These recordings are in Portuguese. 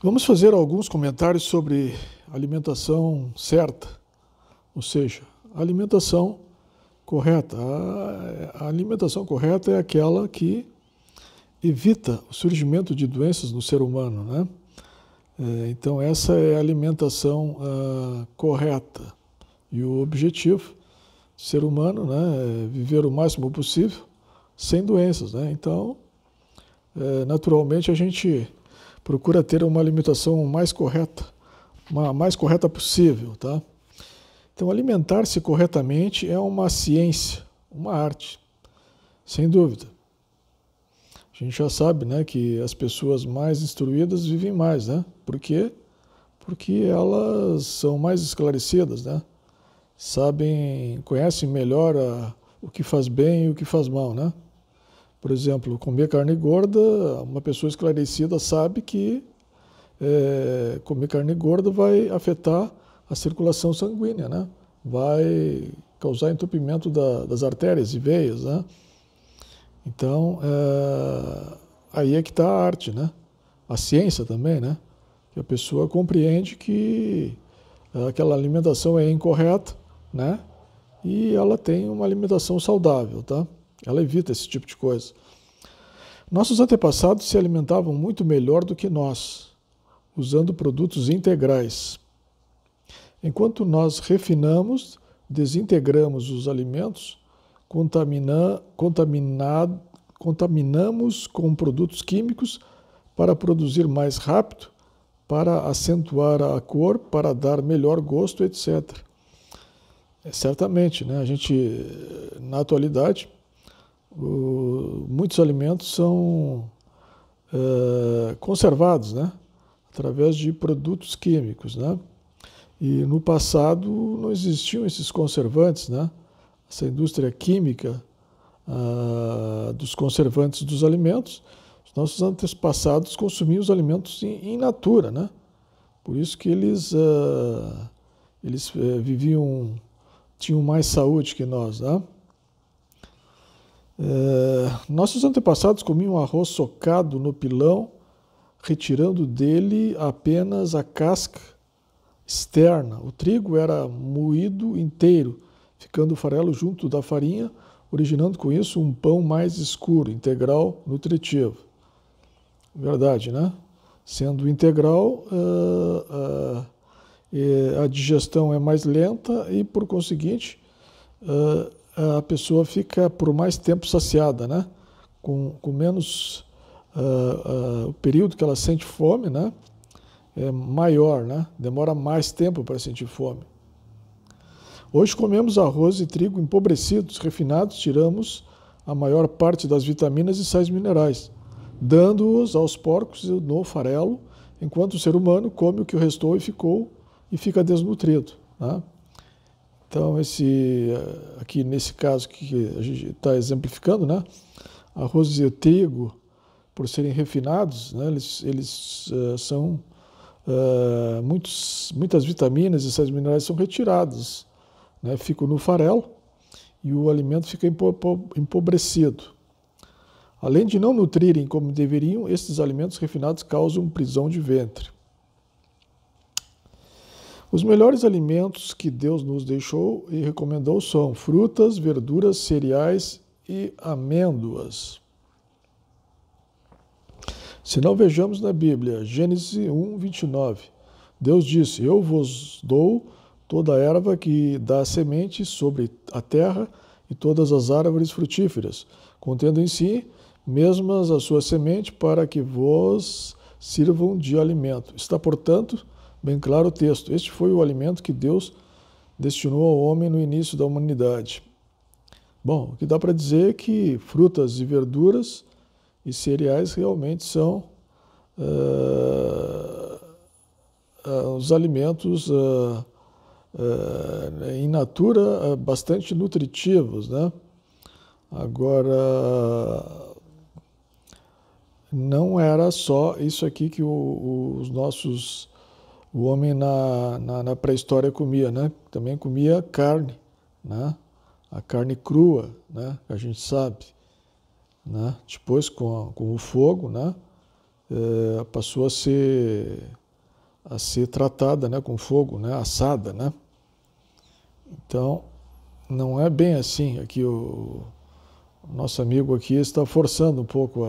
Vamos fazer alguns comentários sobre alimentação certa, ou seja, a alimentação correta. A alimentação correta é aquela que evita o surgimento de doenças no ser humano, né? Então essa é a alimentação correta. E o objetivo do ser humano, né, é viver o máximo possível sem doenças, né? Então, naturalmente a gente procura ter uma alimentação mais correta, a mais correta possível, tá? Então, alimentar-se corretamente é uma ciência, uma arte, sem dúvida. A gente já sabe, né, que as pessoas mais instruídas vivem mais, né? Por quê? Porque elas são mais esclarecidas, né? Sabem, conhecem melhor o que faz bem e o que faz mal, né? Por exemplo, comer carne gorda, uma pessoa esclarecida sabe que comer carne gorda vai afetar a circulação sanguínea, né? Vai causar entupimento das artérias e veias, né? Então, aí é que está a arte, né? A ciência também, né? Que a pessoa compreende que aquela alimentação é incorreta, né? E ela tem uma alimentação saudável, tá? Ela evita esse tipo de coisa. Nossos antepassados se alimentavam muito melhor do que nós, usando produtos integrais. Enquanto nós refinamos, desintegramos os alimentos, contaminamos com produtos químicos para produzir mais rápido, para acentuar a cor, para dar melhor gosto, etc. Certamente, né? A gente, na atualidade, muitos alimentos são conservados, né? Através de produtos químicos, né? E no passado não existiam esses conservantes, né? Essa indústria química dos conservantes dos alimentos. Os nossos antepassados consumiam os alimentos in natura, né? Por isso que eles viviam, tinham mais saúde que nós, né? Nossos antepassados comiam arroz socado no pilão, retirando dele apenas a casca externa. O trigo era moído inteiro, ficando o farelo junto da farinha, originando com isso um pão mais escuro, integral, nutritivo. Verdade, né? Sendo integral, a digestão é mais lenta e, por conseguinte, a pessoa fica por mais tempo saciada, né? Com menos o período que ela sente fome, né? É maior, né? Demora mais tempo para sentir fome. Hoje comemos arroz e trigo empobrecidos, refinados, tiramos a maior parte das vitaminas e sais minerais, dando-os aos porcos no farelo, enquanto o ser humano come o que restou e fica desnutrido, né? Então, aqui nesse caso que a gente está exemplificando, né? Arroz e trigo, por serem refinados, né? Eles são muitas vitaminas e sais minerais são retirados, né? Ficam no farelo e o alimento fica empobrecido. Além de não nutrirem como deveriam, esses alimentos refinados causam prisão de ventre. Os melhores alimentos que Deus nos deixou e recomendou são frutas, verduras, cereais e amêndoas. Se não vejamos na Bíblia, Gênesis 1, 29, Deus disse: Eu vos dou toda a erva que dá semente sobre a terra e todas as árvores frutíferas, contendo em si mesmas a sua semente, para que vos sirvam de alimento. Está, portanto, bem claro o texto. Este foi o alimento que Deus destinou ao homem no início da humanidade. Bom, o que dá para dizer é que frutas e verduras e cereais realmente são os alimentos in natura bastante nutritivos, né? Agora, não era só isso aqui que o homem na pré-história comia, né? Também comia carne, né? A carne crua, né? A gente sabe, né? Depois com o fogo, né? passou a ser tratada, né, com fogo, né, assada, né? Então, não é bem assim. Aqui o nosso amigo aqui está forçando um pouco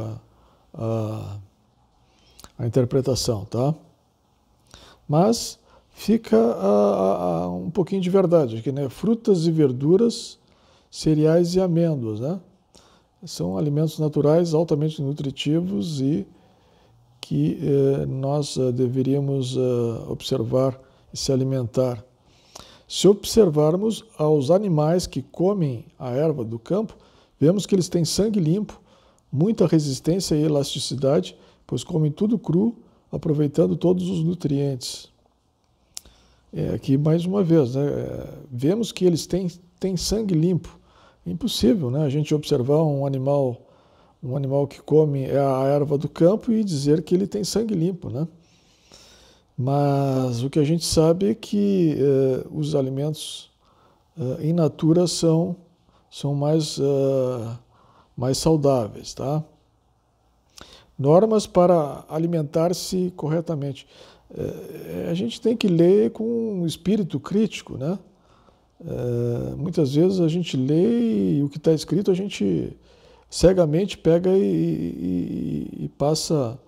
a interpretação, tá? Mas fica um pouquinho de verdade aqui, né? Frutas e verduras, cereais e amêndoas, né? São alimentos naturais altamente nutritivos e que nós deveríamos observar e se alimentar. Se observarmos aos animais que comem a erva do campo, vemos que eles têm sangue limpo, muita resistência e elasticidade, pois comem tudo cru, aproveitando todos os nutrientes. Aqui mais uma vez, né? Vemos que eles têm sangue limpo. É impossível, né, a gente observar um animal que come a erva do campo e dizer que ele tem sangue limpo, né? Mas o que a gente sabe é que os alimentos in natura são mais saudáveis, tá? Normas para alimentar-se corretamente. A gente tem que ler com um espírito crítico, né? Muitas vezes a gente lê e o que está escrito a gente cegamente pega e passa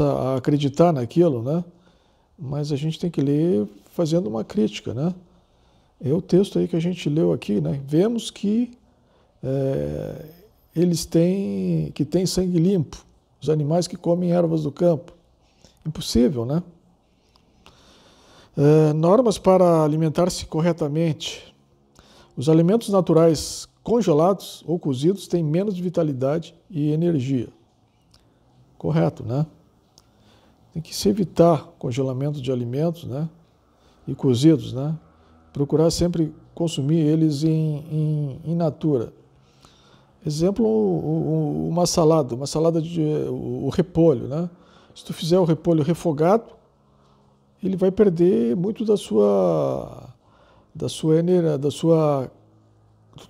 a acreditar naquilo, né? Mas a gente tem que ler fazendo uma crítica, né? É o texto aí que a gente leu aqui, né? Vemos que eles têm sangue limpo, os animais que comem ervas do campo. Impossível, né? Normas para alimentar-se corretamente. Os alimentos naturais congelados ou cozidos têm menos vitalidade e energia. Correto, né? Tem que se evitar congelamento de alimentos, né? E cozidos, né? Procurar sempre consumir eles in natura. Exemplo, uma salada o repolho, né? Se tu fizer o repolho refogado, ele vai perder muito do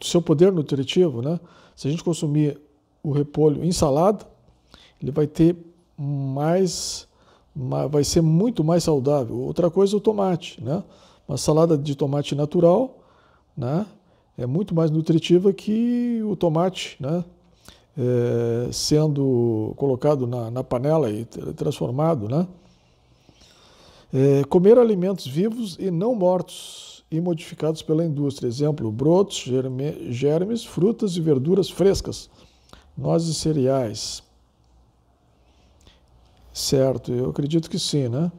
seu poder nutritivo, né? Se a gente consumir o repolho em salada, ele vai ser muito mais saudável. Outra coisa é o tomate, né? Uma salada de tomate natural, né, é muito mais nutritiva que o tomate, né, sendo colocado na panela e transformado, né? Comer alimentos vivos e não mortos e modificados pela indústria. Exemplo, brotos, germes, frutas e verduras frescas, nozes e cereais. Certo, eu acredito que sim, né?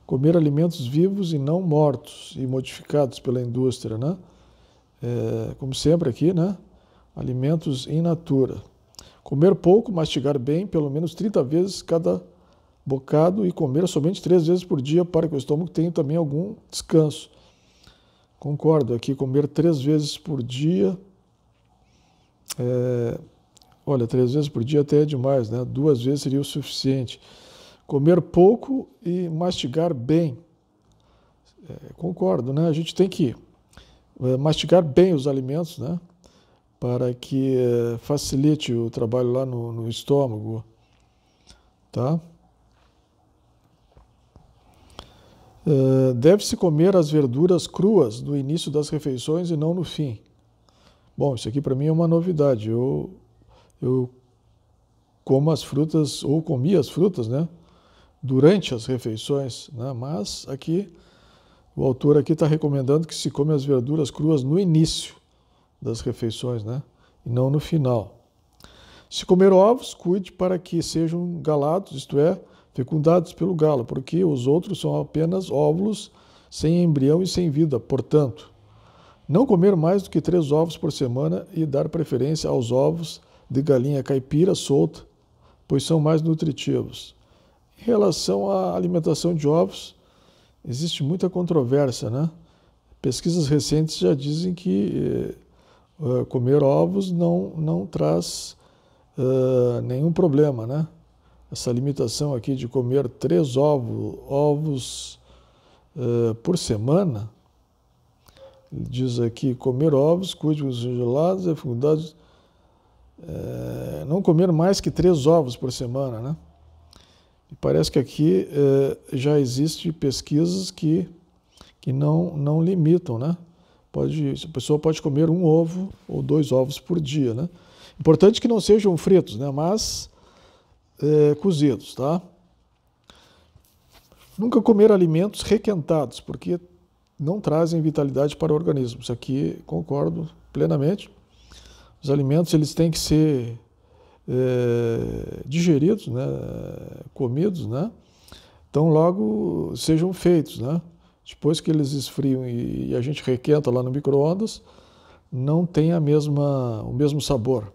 Comer alimentos vivos e não mortos e modificados pela indústria, né? Como sempre aqui, né? Alimentos in natura. Comer pouco, mastigar bem, pelo menos 30 vezes cada bocado e comer somente 3 vezes por dia para que o estômago tenha também algum descanso. Concordo, aqui comer 3 vezes por dia, olha, 3 vezes por dia até é demais, né? 2 vezes seria o suficiente. Comer pouco e mastigar bem. Concordo, né? A gente tem que mastigar bem os alimentos, né? Para que facilite o trabalho lá no estômago, tá? Deve-se comer as verduras cruas no início das refeições e não no fim. Bom, isso aqui para mim é uma novidade. Eu como as frutas, ou comia as frutas, né? Durante as refeições, né? Mas aqui o autor aqui está recomendando que se come as verduras cruas no início das refeições, né? E não no final. Se comer ovos, cuide para que sejam galados, isto é, fecundados pelo galo, porque os outros são apenas óvulos sem embrião e sem vida. Portanto, não comer mais do que 3 ovos por semana e dar preferência aos ovos de galinha caipira solta, pois são mais nutritivos. Em relação à alimentação de ovos, existe muita controvérsia, né? Pesquisas recentes já dizem que comer ovos não traz nenhum problema, né? Essa limitação aqui de comer 3 ovos por semana, ele diz aqui, comer ovos, cuide dos gelados, fecundados, não comer mais que 3 ovos por semana, né? E parece que aqui já existem pesquisas que não limitam, né? A pessoa pode comer um ovo ou 2 ovos por dia, né? Importante que não sejam fritos, né? Mas cozidos, tá? Nunca comer alimentos requentados, porque não trazem vitalidade para o organismo. Isso aqui concordo plenamente. Os alimentos eles têm que ser digeridos, né? Comidos, né? Então logo sejam feitos, né? Depois que eles esfriam e a gente requenta lá no micro-ondas, não tem o mesmo sabor.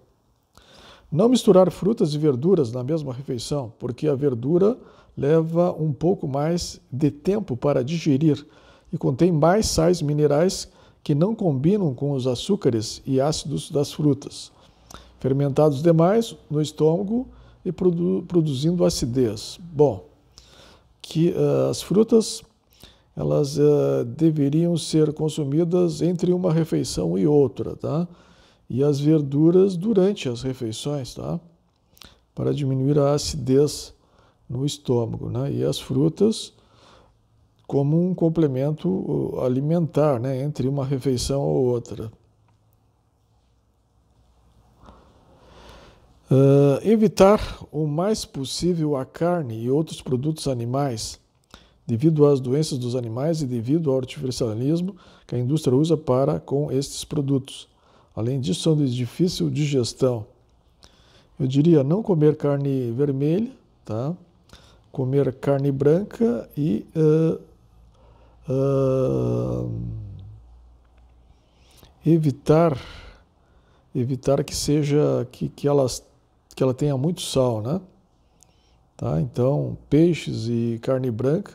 Não misturar frutas e verduras na mesma refeição, porque a verdura leva um pouco mais de tempo para digerir e contém mais sais minerais que não combinam com os açúcares e ácidos das frutas, fermentados demais no estômago e produzindo acidez. Bom, que as frutas elas deveriam ser consumidas entre uma refeição e outra, tá? E as verduras durante as refeições, tá? Para diminuir a acidez no estômago, né? E as frutas como um complemento alimentar, né? Entre uma refeição ou outra. Evitar o mais possível a carne e outros produtos animais, devido às doenças dos animais e devido ao artificialismo que a indústria usa com estes produtos. Além disso, são de difícil digestão. Eu diria não comer carne vermelha, tá? Comer carne branca e evitar que ela tenha muito sal, né? Tá? Então, peixes e carne branca,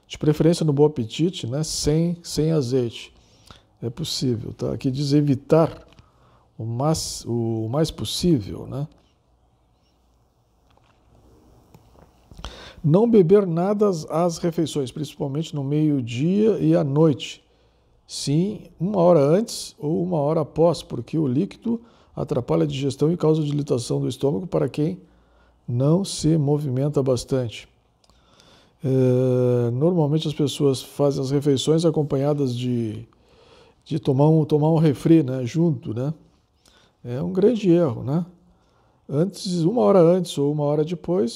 de preferência no Bom Apetite, né? Sem azeite. É possível, tá? Aqui diz evitar o mais possível, né? Não beber nada às refeições, principalmente no meio-dia e à noite. Sim, 1 hora antes ou 1 hora após, porque o líquido atrapalha a digestão e causa dilatação do estômago para quem não se movimenta bastante. Normalmente as pessoas fazem as refeições acompanhadas de tomar um refri, né, junto, né? É um grande erro, né? 1 hora antes ou 1 hora depois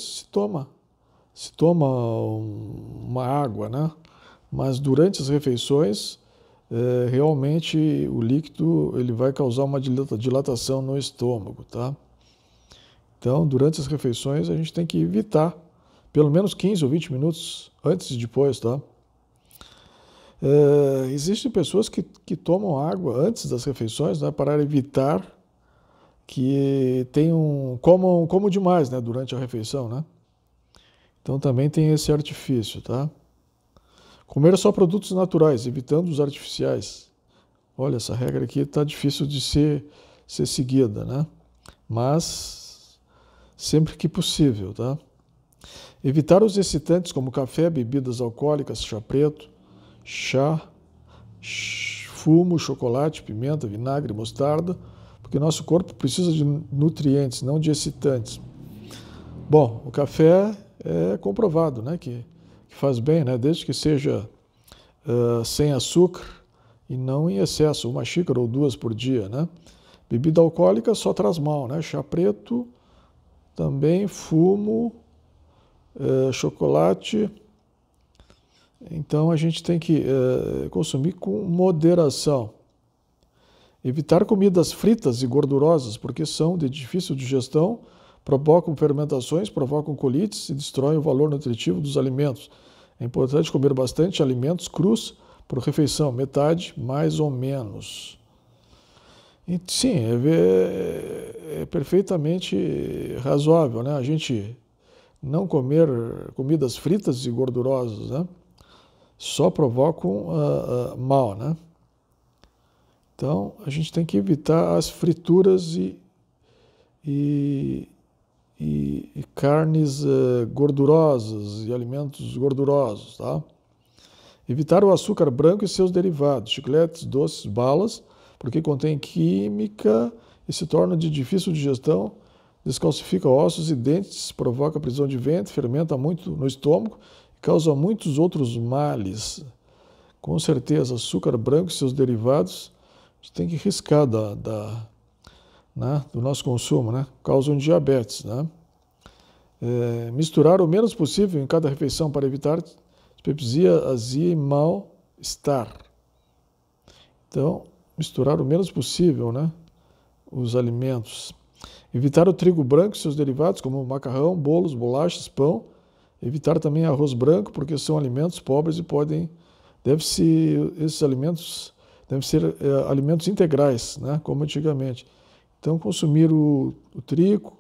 se toma uma água, né? Mas durante as refeições, realmente o líquido ele vai causar uma dilatação no estômago, tá? Então, durante as refeições, a gente tem que evitar pelo menos 15 ou 20 minutos antes e depois, tá? Existem pessoas que tomam água antes das refeições, né, para evitar que comam demais, né, durante a refeição, né? Então também tem esse artifício, tá? Comer só produtos naturais, evitando os artificiais. Olha, essa regra aqui está difícil de ser seguida, né? Mas sempre que possível, tá? Evitar os excitantes como café, bebidas alcoólicas, chá preto, chá, fumo, chocolate, pimenta, vinagre, mostarda, porque nosso corpo precisa de nutrientes, não de excitantes. Bom, o café é comprovado, né, que faz bem, né, desde que seja sem açúcar e não em excesso, 1 xícara ou 2 por dia, né. Bebida alcoólica só traz mal, né, chá preto, também fumo, chocolate. Então a gente tem que consumir com moderação. Evitar comidas fritas e gordurosas, porque são de difícil digestão, provocam fermentações, provocam colites e destroem o valor nutritivo dos alimentos. É importante comer bastante alimentos crus por refeição, metade mais ou menos. E, sim, é perfeitamente razoável, né? A gente não comer comidas fritas e gordurosas, né? Só provocam mal, né? Então, a gente tem que evitar as frituras e carnes gordurosas e alimentos gordurosos, tá? Evitar o açúcar branco e seus derivados, chicletes, doces, balas, porque contém química e se tornam de difícil digestão, descalcifica ossos e dentes, provoca prisão de ventre, fermenta muito no estômago e causa muitos outros males. Com certeza, açúcar branco e seus derivados, a gente tem que riscar né, do nosso consumo, né? Causam diabetes, né? Misturar o menos possível em cada refeição para evitar dispepsia, azia e mal-estar. Então, misturar o menos possível, né, os alimentos. Evitar o trigo branco e seus derivados, como macarrão, bolos, bolachas, pão. Evitar também arroz branco, porque são alimentos pobres e esses alimentos devem ser alimentos integrais, né, como antigamente. Então, consumir o trigo,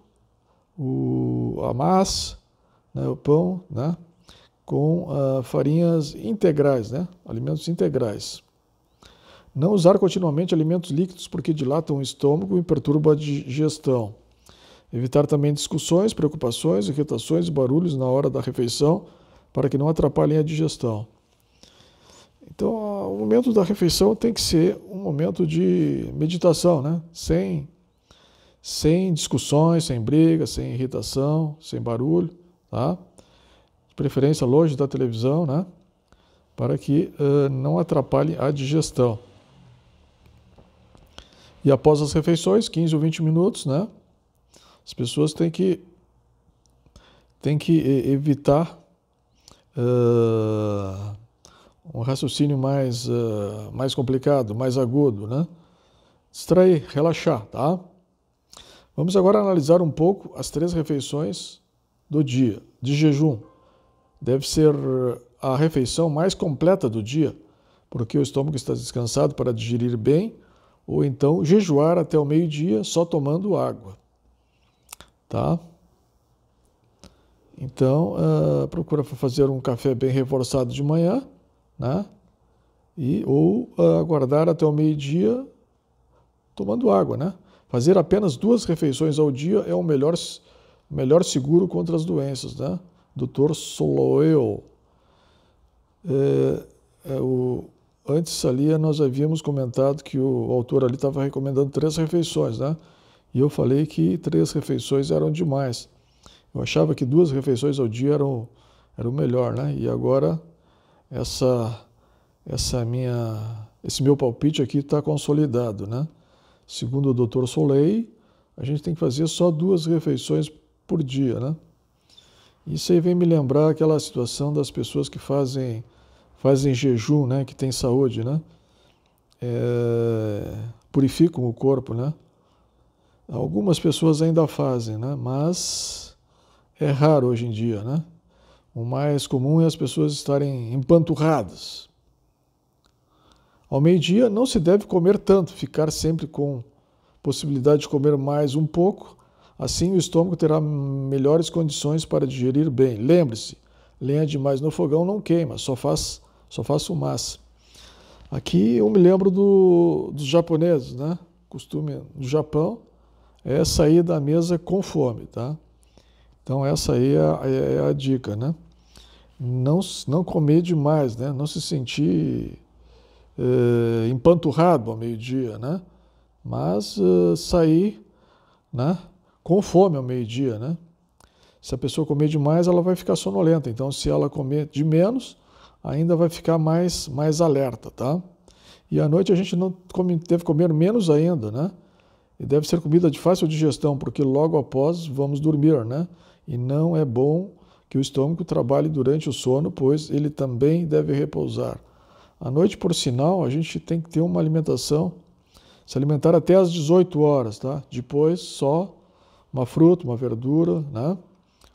a massa, né, o pão, né, com farinhas integrais, né, alimentos integrais. Não usar continuamente alimentos líquidos porque dilatam o estômago e perturbam a digestão. Evitar também discussões, preocupações, irritações e barulhos na hora da refeição para que não atrapalhem a digestão. Então, o momento da refeição tem que ser um momento de meditação, né? Sem discussões, sem brigas, sem irritação, sem barulho, tá? De preferência longe da televisão, né? Para que não atrapalhe a digestão. E após as refeições, 15 ou 20 minutos, né? As pessoas têm que evitar um raciocínio mais complicado, mais agudo, né? Distrair, relaxar, tá? Vamos agora analisar um pouco as 3 refeições do dia, de jejum. Deve ser a refeição mais completa do dia, porque o estômago está descansado para digerir bem, ou então jejuar até o meio-dia só tomando água, tá? Então, procura fazer um café bem reforçado de manhã, né? Ou aguardar até o meio-dia tomando água, né? Fazer apenas 2 refeições ao dia é o melhor seguro contra as doenças, né? Dr. Soloeu. Antes ali nós havíamos comentado que o autor ali estava recomendando 3 refeições, né? E eu falei que 3 refeições eram demais. Eu achava que 2 refeições ao dia eram o melhor, né? E agora esse meu palpite aqui está consolidado, né? Segundo o Dr. Soleil, a gente tem que fazer só 2 refeições por dia, né? Isso aí vem me lembrar aquela situação das pessoas que fazem jejum, né? Que tem saúde, né? Purificam o corpo, né? Algumas pessoas ainda fazem, né? Mas é raro hoje em dia, né? O mais comum é as pessoas estarem empanturradas. Ao meio-dia não se deve comer tanto, ficar sempre com possibilidade de comer mais um pouco, assim o estômago terá melhores condições para digerir bem. Lembre-se, lenha demais no fogão não queima, só faz fumaça. Aqui eu me lembro dos japoneses, né? O costume do Japão é sair da mesa com fome, tá? Então essa aí é a dica, né? Não comer demais, né? Não se sentir empanturrado ao meio-dia, né? Mas sair, né, com fome ao meio-dia, né? Se a pessoa comer demais, ela vai ficar sonolenta. Então, se ela comer de menos, ainda vai ficar mais alerta, tá? E à noite a gente deve comer menos ainda, né? E deve ser comida de fácil digestão, porque logo após vamos dormir, né? E não é bom que o estômago trabalhe durante o sono, pois ele também deve repousar. À noite, por sinal, a gente tem que ter uma alimentação, se alimentar até às 18 horas, tá? Depois só uma fruta, uma verdura, né?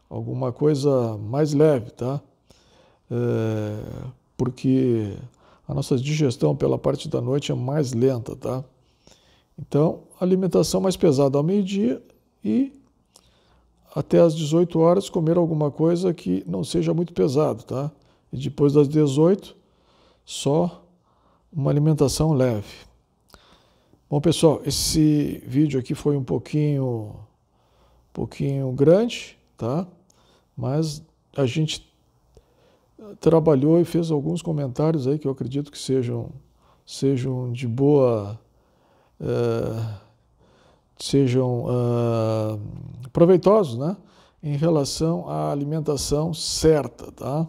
Alguma coisa mais leve, tá? Porque a nossa digestão pela parte da noite é mais lenta, tá? Então, alimentação mais pesada ao meio-dia e até às 18 horas comer alguma coisa que não seja muito pesado, tá? E depois das 18, só uma alimentação leve. Bom, pessoal, esse vídeo aqui foi um pouquinho grande, tá? Mas a gente trabalhou e fez alguns comentários aí que eu acredito que sejam de boa sejam proveitosos, né, em relação à alimentação certa, tá?